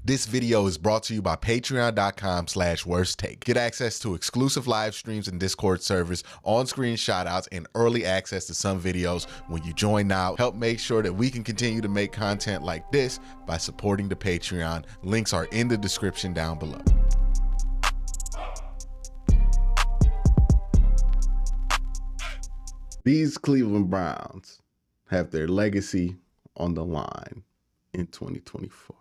This video is brought to you by patreon.com/worsttake. Get access to exclusive live streams and Discord servers, on-screen shoutouts, and early access to some videos when you join now. Help make sure that we can continue to make content like this by supporting the Patreon. Links are in the description down below. These Cleveland Browns have their legacy on the line in 2024.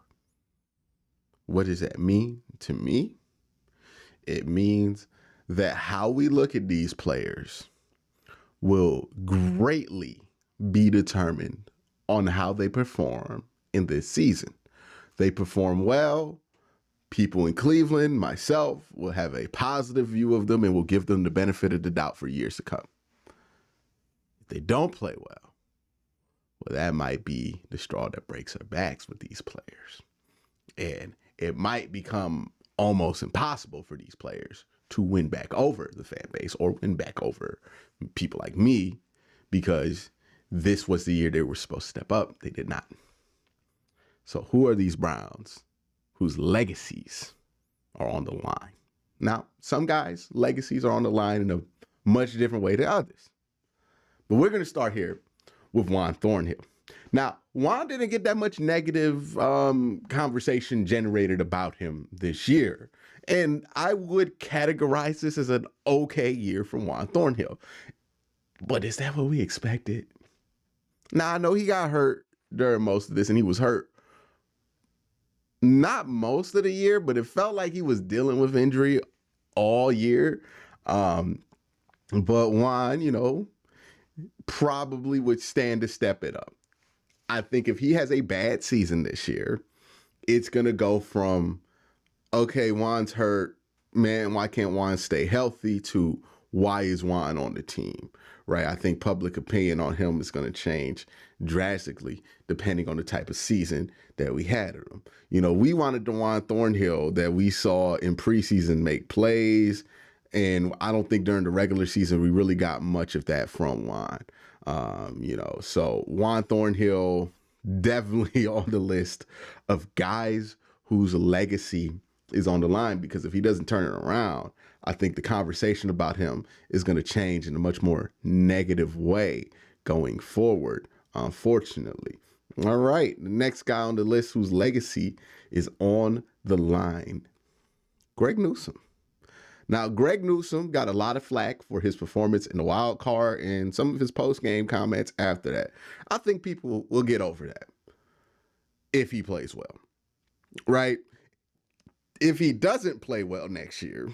What does that mean to me? It means that how we look at these players will greatly be determined on how they perform in this season. They perform well, people in Cleveland, myself, will have a positive view of them and will give them the benefit of the doubt for years to come. If they don't play well, that might be the straw that breaks our backs with these players. And it might become almost impossible for these players to win back over the fan base or win back over people like me, because this was the year they were supposed to step up. They did not. So who are these Browns whose legacies are on the line? Now, some guys' legacies are on the line in a much different way than others. But we're going to start here with Juan Thornhill. Now, Juan didn't get that much negative conversation generated about him this year. And I would categorize this as an okay year for Juan Thornhill. But is that what we expected? Now, I know he got hurt during most of this, and he was hurt not most of the year, but it felt like he was dealing with injury all year. But Juan, probably would stand to step it up. I think if he has a bad season this year, it's going to go from, okay, Juan's hurt, man, why can't Juan stay healthy, to why is Juan on the team, right? I think public opinion on him is going to change drastically depending on the type of season that we had of him. We wanted the Juan Thornhill that we saw in preseason make plays, and I don't think during the regular season we really got much of that from Juan. So Juan Thornhill definitely on the list of guys whose legacy is on the line, because if he doesn't turn it around, I think the conversation about him is going to change in a much more negative way going forward, unfortunately. All right, the next guy on the list whose legacy is on the line, Greg Newsome. Now, Greg Newsome got a lot of flack for his performance in the wild card and some of his post-game comments after that. I think people will get over that if he plays well, right? If he doesn't play well next year,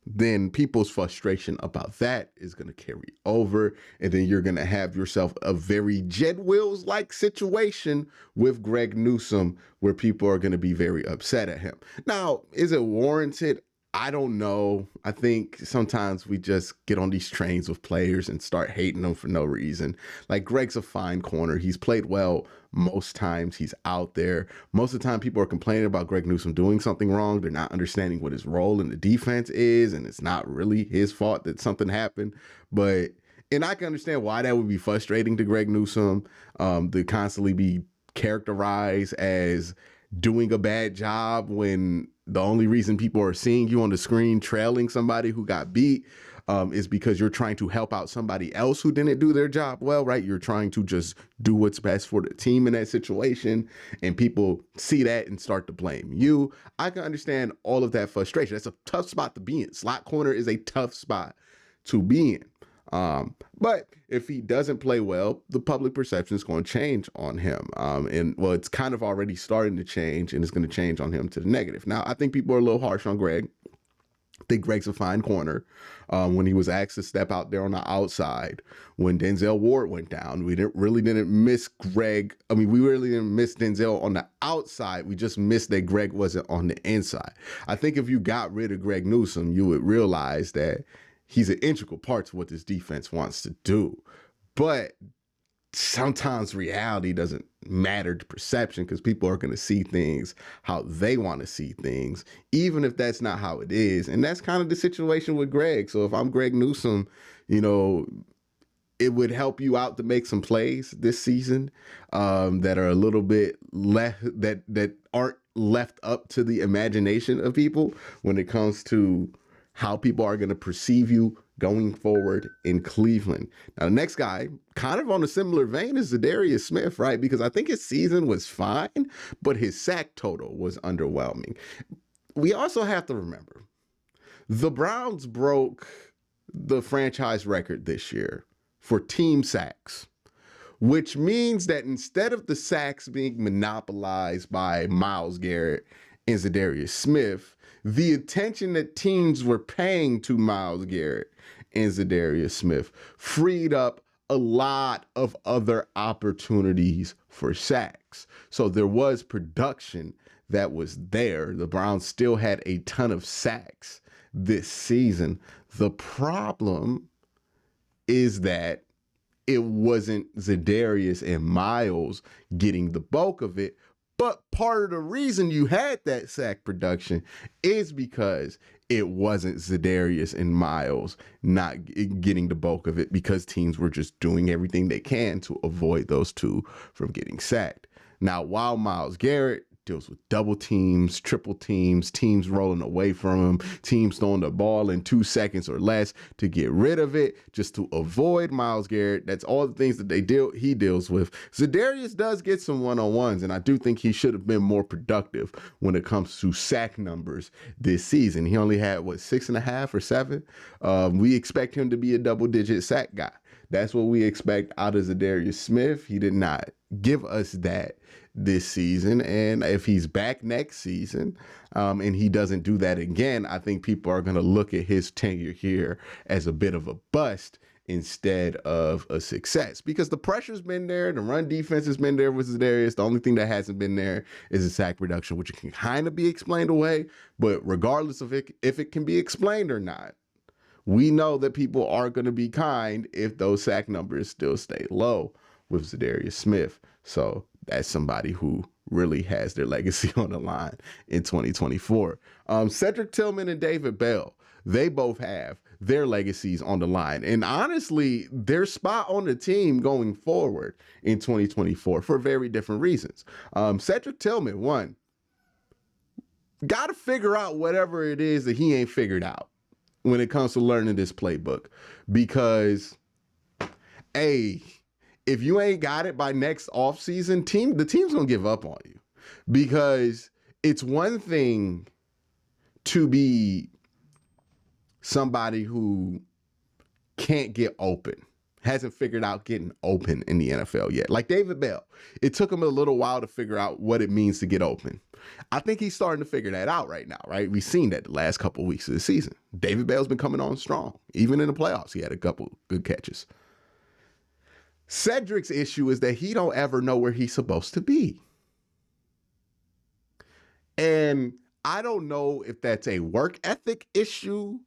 then people's frustration about that is going to carry over, and then you're going to have yourself a very Jed Wills-like situation with Greg Newsome where people are going to be very upset at him. Now, is it warranted? I don't know. I think sometimes we just get on these trains with players and start hating them for no reason. Like, Greg's a fine corner. He's played well most times he's out there. Most of the time people are complaining about Greg Newsome doing something wrong. They're not understanding what his role in the defense is, and it's not really his fault that something happened. And I can understand why that would be frustrating to Greg Newsome, to constantly be characterized as doing a bad job when the only reason people are seeing you on the screen trailing somebody who got beat is because you're trying to help out somebody else who didn't do their job well, right? You're trying to just do what's best for the team in that situation, and people see that and start to blame you. I can understand all of that frustration. That's a tough spot to be in. Slot corner is a tough spot to be in. But if he doesn't play well, the public perception is going to change on him. It's kind of already starting to change, and it's going to change on him to the negative. Now, I think people are a little harsh on Greg. I think Greg's a fine corner. When he was asked to step out there on the outside, when Denzel Ward went down, we really didn't miss Greg. We really didn't miss Denzel on the outside. We just missed that Greg wasn't on the inside. I think if you got rid of Greg Newsome, you would realize that he's an integral part to what this defense wants to do. But sometimes reality doesn't matter to perception, because people are going to see things how they want to see things, even if that's not how it is. And that's kind of the situation with Greg. So if I'm Greg Newsome, it would help you out to make some plays this season that are a little bit less, that aren't left up to the imagination of people when it comes to how people are going to perceive you going forward in Cleveland. Now, the next guy, kind of on a similar vein, is Za'Darius Smith, right? Because I think his season was fine, but his sack total was underwhelming. We also have to remember, the Browns broke the franchise record this year for team sacks, which means that instead of the sacks being monopolized by Myles Garrett and Za'Darius Smith, the attention that teams were paying to Myles Garrett and Za'Darius Smith freed up a lot of other opportunities for sacks. So there was production that was there. The Browns still had a ton of sacks this season. The problem is that it wasn't Za'Darius and Myles getting the bulk of it. But part of the reason you had that sack production is because it wasn't Za'Darius and Myles not getting the bulk of it, because teams were just doing everything they can to avoid those two from getting sacked. Now, while Myles Garrett deals with double teams, triple teams, teams rolling away from him, teams throwing the ball in 2 seconds or less to get rid of it, just to avoid Myles Garrett. That's all the things that he deals with. Za'Darius does get some one-on-ones, and I do think he should have been more productive when it comes to sack numbers this season. He only had, 6.5 or 7? We expect him to be a double-digit sack guy. That's what we expect out of Za'Darius Smith. He did not give us that this season, and if he's back next season and he doesn't do that again, I think people are going to look at his tenure here as a bit of a bust instead of a success, because the pressure's been there, the run defense has been there with Za'Darius. The only thing that hasn't been there is the sack reduction, which can kind of be explained away. But regardless of if it can be explained or not, we know that people are going to be kind if those sack numbers still stay low with Za'Darius Smith. So that's somebody who really has their legacy on the line in 2024. Cedric Tillman and David Bell, they both have their legacies on the line. And honestly, their spot on the team going forward in 2024 for very different reasons. Cedric Tillman, one, got to figure out whatever it is that he ain't figured out when it comes to learning this playbook. Because, if you ain't got it by next offseason, the team's going to give up on you. Because it's one thing to be somebody who can't get open, hasn't figured out getting open in the NFL yet. Like David Bell, it took him a little while to figure out what it means to get open. I think he's starting to figure that out right now, right? We've seen that the last couple of weeks of the season. David Bell's been coming on strong. Even in the playoffs, he had a couple good catches. Cedric's issue is that he don't ever know where he's supposed to be. And I don't know if that's a work ethic issue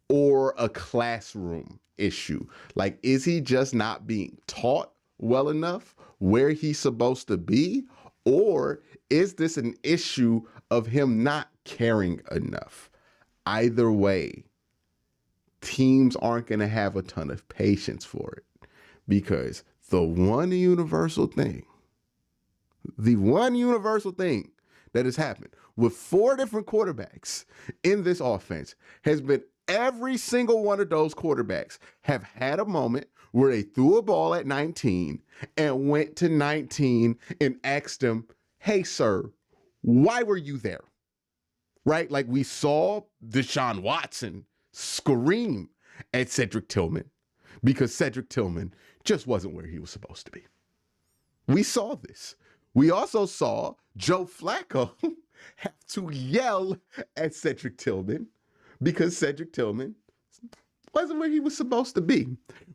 or a classroom issue. Like, is he just not being taught well enough where he's supposed to be? Or is this an issue of him not caring enough? Either way, teams aren't going to have a ton of patience for it, because the one universal thing that has happened with 4 different quarterbacks in this offense has been every single one of those quarterbacks have had a moment where they threw a ball at 19 and went to 19 and asked him, "Hey, sir, why were you there?" Right? Like we saw Deshaun Watson scream at Cedric Tillman because Cedric Tillman just wasn't where he was supposed to be. We saw this. We also saw Joe Flacco have to yell at Cedric Tillman because Cedric Tillman wasn't where he was supposed to be.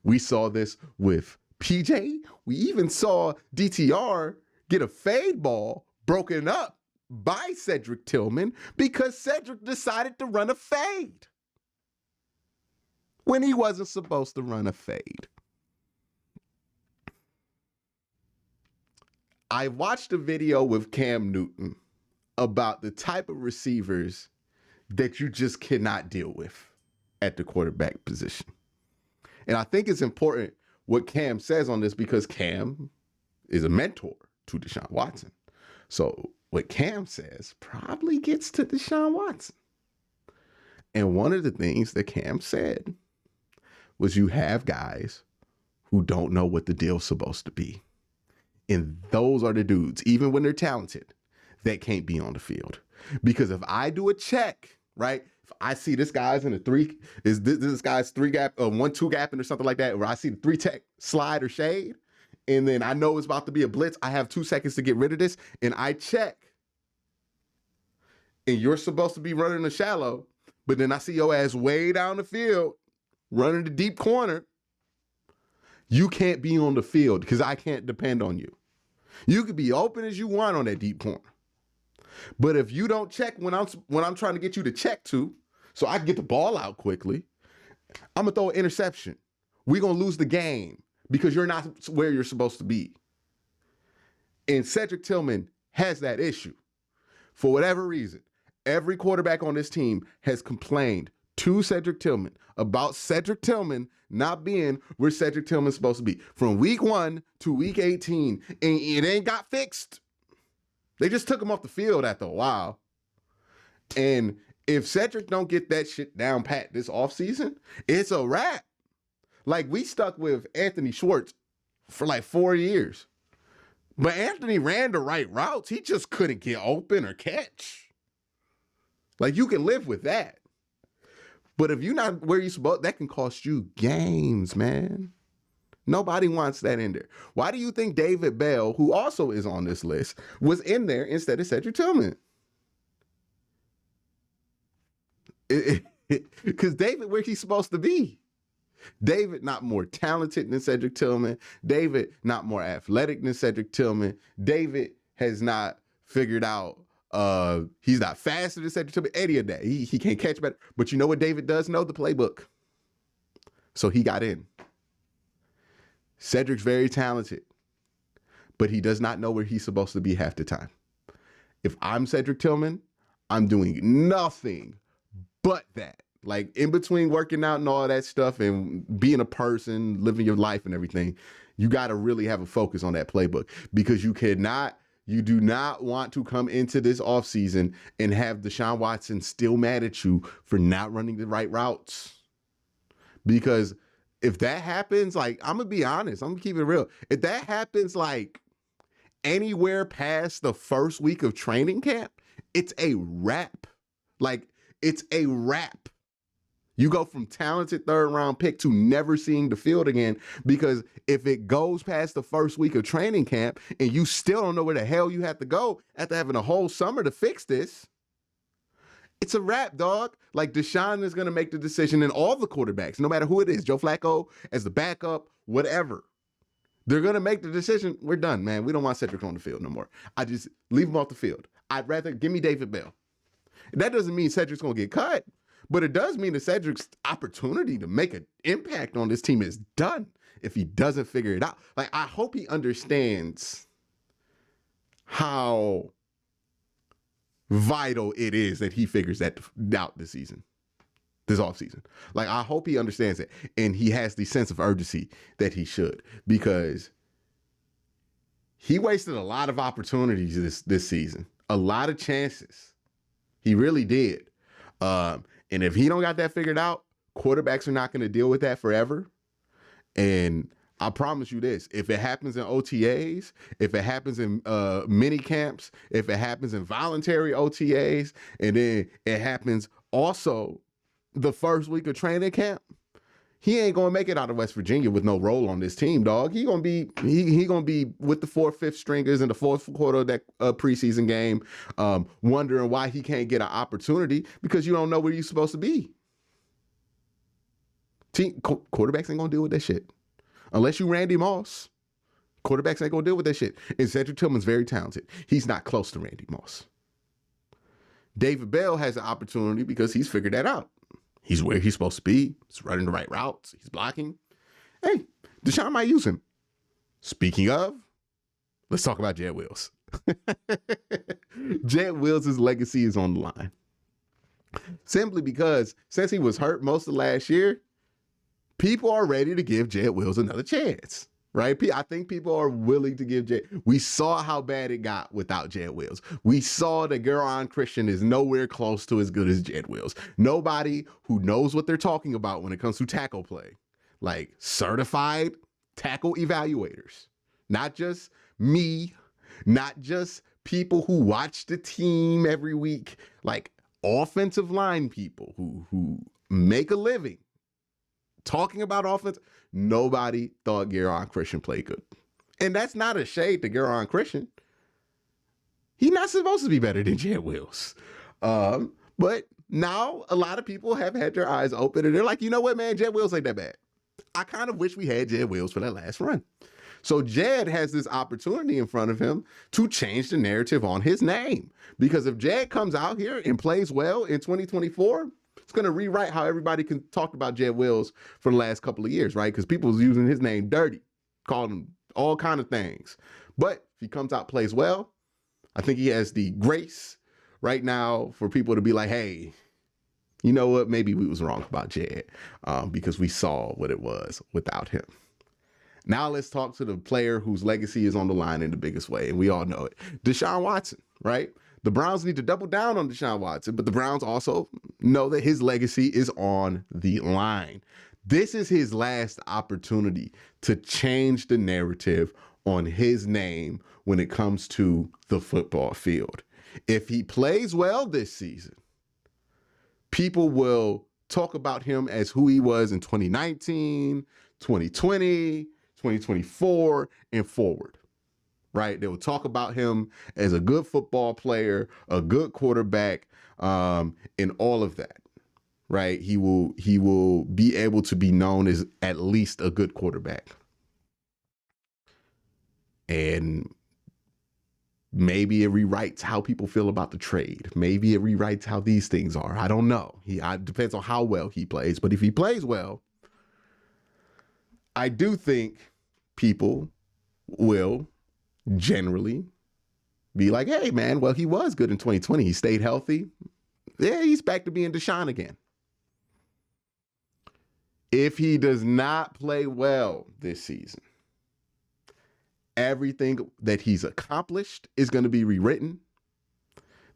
We saw this with PJ. We even saw DTR get a fade ball broken up by Cedric Tillman because Cedric decided to run a fade when he wasn't supposed to run a fade. I watched a video with Cam Newton about the type of receivers that you just cannot deal with at the quarterback position. And I think it's important what Cam says on this because Cam is a mentor to Deshaun Watson. So what Cam says probably gets to Deshaun Watson. And one of the things that Cam said was you have guys who don't know what the deal's supposed to be. And those are the dudes, even when they're talented, that can't be on the field. Because if I do a check, right? If I see this guy's in a this guy's 3-gap, 1-2 gapping or something like that, where I see the 3-tech slide or shade, and then I know it's about to be a blitz, I have 2 seconds to get rid of this, and I check. And you're supposed to be running the shallow, but then I see your ass way down the field, running the deep corner. You can't be on the field because I can't depend on you. You could be open as you want on that deep corner. But if you don't check when I'm trying to get you to check to, so I can get the ball out quickly, I'm going to throw an interception. We're going to lose the game because you're not where you're supposed to be. And Cedric Tillman has that issue. For whatever reason, every quarterback on this team has complained to Cedric Tillman about Cedric Tillman not being where Cedric Tillman's supposed to be. From week 1 to week 18, and it ain't got fixed. They just took him off the field after a while. And if Cedric don't get that shit down pat this offseason, it's a wrap. Like, we stuck with Anthony Schwartz for like 4 years. But Anthony ran the right routes. He just couldn't get open or catch. Like, you can live with that. But if you're not where you're supposed, that can cost you games, man. Nobody wants that in there. Why do you think David Bell, who also is on this list, was in there instead of Cedric Tillman? Because David, where he's supposed to be. David not more talented than Cedric Tillman. David not more athletic than Cedric Tillman. David has not figured out he's not faster than Cedric Tillman. Any of that. He can't catch better. But you know what David does know? The playbook. So he got in. Cedric's very talented, but he does not know where he's supposed to be half the time. If I'm Cedric Tillman, I'm doing nothing but that. Like, in between working out and all that stuff and being a person, living your life and everything, you got to really have a focus on that playbook, because you do not want to come into this offseason and have Deshaun Watson still mad at you for not running the right routes. Because if that happens, like, I'm going to be honest, I'm going to keep it real. If that happens, like, anywhere past the first week of training camp, it's a wrap. Like, it's a wrap. You go from talented 3rd-round pick to never seeing the field again, because if it goes past the first week of training camp and you still don't know where the hell you have to go after having a whole summer to fix this, it's a wrap, dog. Like, Deshaun is going to make the decision, and all the quarterbacks, no matter who it is, Joe Flacco as the backup, whatever, they're going to make the decision. We're done, man. We don't want Cedric on the field no more. I just leave him off the field. I'd rather give me David Bell. That doesn't mean Cedric's going to get cut, but it does mean that Cedric's opportunity to make an impact on this team is done if he doesn't figure it out. Like, I hope he understands how vital it is that he figures that out this offseason. Like, I hope he understands it, and he has the sense of urgency that he should, because he wasted a lot of opportunities this season, a lot of chances. He really did. And if he don't got that figured out, quarterbacks are not going to deal with that forever. And I promise you this, if it happens in OTAs, if it happens in mini camps, if it happens in voluntary OTAs, and then it happens also the first week of training camp, he ain't gonna make it out of West Virginia with no role on this team, dog. He gonna be with the 4th, 5th stringers in the 4th quarter of that preseason game, wondering why he can't get an opportunity, because you don't know where you're supposed to be. Quarterbacks ain't gonna deal with that shit. Unless you Randy Moss, quarterbacks ain't going to deal with that shit. And Cedric Tillman's very talented. He's not close to Randy Moss. David Bell has an opportunity because he's figured that out. He's where he's supposed to be. He's running the right routes. He's blocking. Hey, Deshaun might use him. Speaking of, let's talk about Jed Wills. Jed Wills' legacy is on the line. Simply because since he was hurt most of last year, people are ready to give Jed Wills another chance. right? I think people are willing to give Jed. We saw how bad it got without Jed Wills. We saw that Geron Christian is nowhere close to as good as Jed Wills. Nobody who knows what they're talking about when it comes to tackle play, like certified tackle evaluators, not just me, not just people who watch the team every week, like offensive line people who make a living talking about offense. Nobody thought Geron Christian played good. And that's not a shade to Geron Christian. He's not supposed to be better than Jed Wills. But now a lot of people have had their eyes open and they're like, you know what, man, Jed Wills ain't that bad. I kind of wish we had Jed Wills for that last run. So Jed has this opportunity in front of him to change the narrative on his name. Because if Jed comes out here and plays well in 2024, it's going to rewrite how everybody can talk about Jed Wills for the last couple of years, right? Because people was using his name dirty, calling him all kind of things. But if he comes out, plays well, I think he has the grace right now for people to be like, hey, you know what? Maybe we was wrong about Jed because we saw what it was without him. Now let's talk to the player whose legacy is on the line in the biggest way, and we all know it. Deshaun Watson, right? The Browns need to double down on Deshaun Watson, but the Browns also know that his legacy is on the line. This is his last opportunity to change the narrative on his name when it comes to the football field. If he plays well this season, people will talk about him as who he was in 2019, 2020, 2024, and forward. Right? They will talk about him as a good football player, a good quarterback, and all of that. Right? He will be able to be known as at least a good quarterback. And maybe it rewrites how people feel about the trade. Maybe it rewrites how these things are. I don't know. It depends on how well he plays. But if he plays well, I do think people will generally be like, hey, man, well, he was good in 2020. He stayed healthy. Yeah, he's back to being Deshaun again. If he does not play well this season, everything that he's accomplished is going to be rewritten.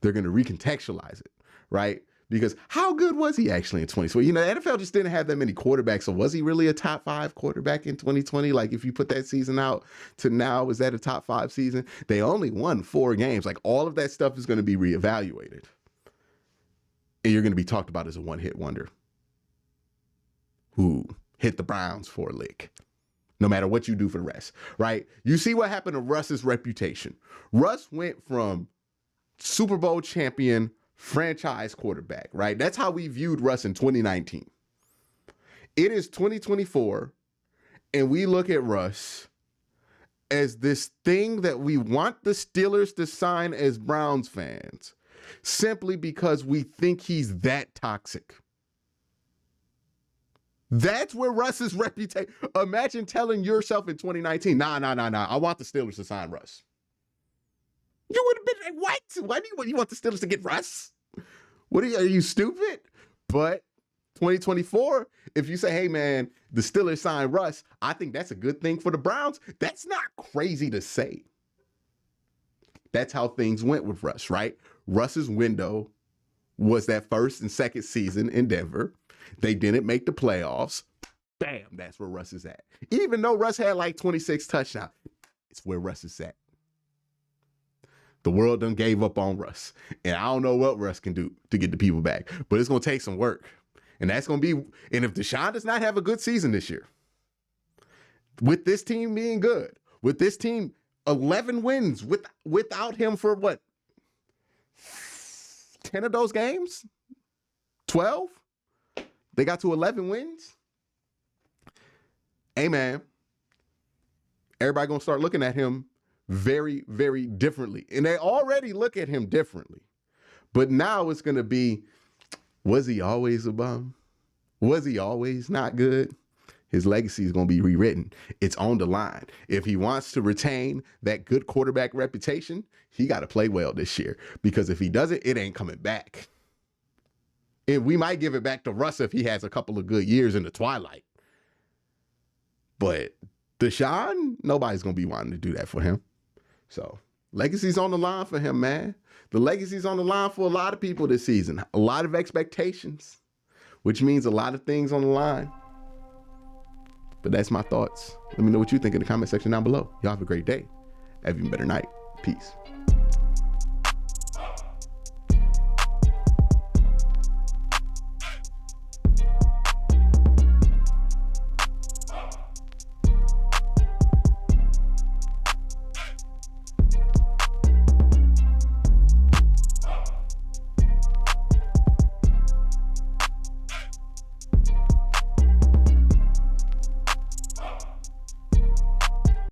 They're going to recontextualize it, right? Because how good was he actually in 2020? You know, the NFL just didn't have that many quarterbacks. So was he really a top 5 quarterback in 2020? Like if you put that season out to now, is that a top 5 season? They only won 4 games. Like all of that stuff is going to be reevaluated. And you're going to be talked about as a one-hit wonder who hit the Browns for a lick. No matter what you do for the rest, right? You see what happened to Russ's reputation. Russ went from Super Bowl champion franchise quarterback, right? That's how we viewed Russ in 2019. It is 2024, and we look at Russ as this thing that we want the Steelers to sign as Browns fans simply because we think he's that toxic. That's where Russ's reputation. Imagine telling yourself in 2019, nah, I want the Steelers to sign Russ. You would have been like, what? Why do you want the Steelers to get Russ? Are you stupid? But 2024, if you say, hey, man, the Steelers sign Russ, I think that's a good thing for the Browns. That's not crazy to say. That's how things went with Russ, right? Russ's window was that first and second season in Denver. They didn't make the playoffs. Bam, that's where Russ is at. Even though Russ had like 26 touchdowns, it's where Russ is at. The world done gave up on Russ. And I don't know what Russ can do to get the people back. But it's going to take some work. And that's going to be, and if Deshaun does not have a good season this year, with this team being good, with this team 11 wins without him for what? 10 of those games? 12? They got to 11 wins? Hey, man. Everybody going to start looking at him very, very differently. And they already look at him differently. But now it's going to be, was he always a bum? Was he always not good? His legacy is going to be rewritten. It's on the line. If he wants to retain that good quarterback reputation, he got to play well this year. Because if he doesn't, it ain't coming back. And we might give it back to Russ if he has a couple of good years in the twilight. But Deshaun, nobody's going to be wanting to do that for him. So legacy's on the line for him, man. The legacy's on the line for a lot of people this season. A lot of expectations, which means a lot of things on the line. But that's my thoughts. Let me know what you think in the comment section down below. Y'all have a great day. Have an even better night. Peace.